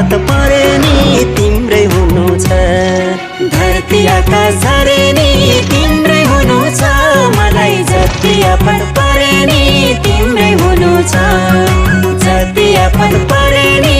आपत परे नि तिम्रै हुनु छ। धरती आकाश झरे नि तिम्रै हुनु छ। मलाई जति आपत परे नि तिम्रै हुनु छ। जति आपत परे नि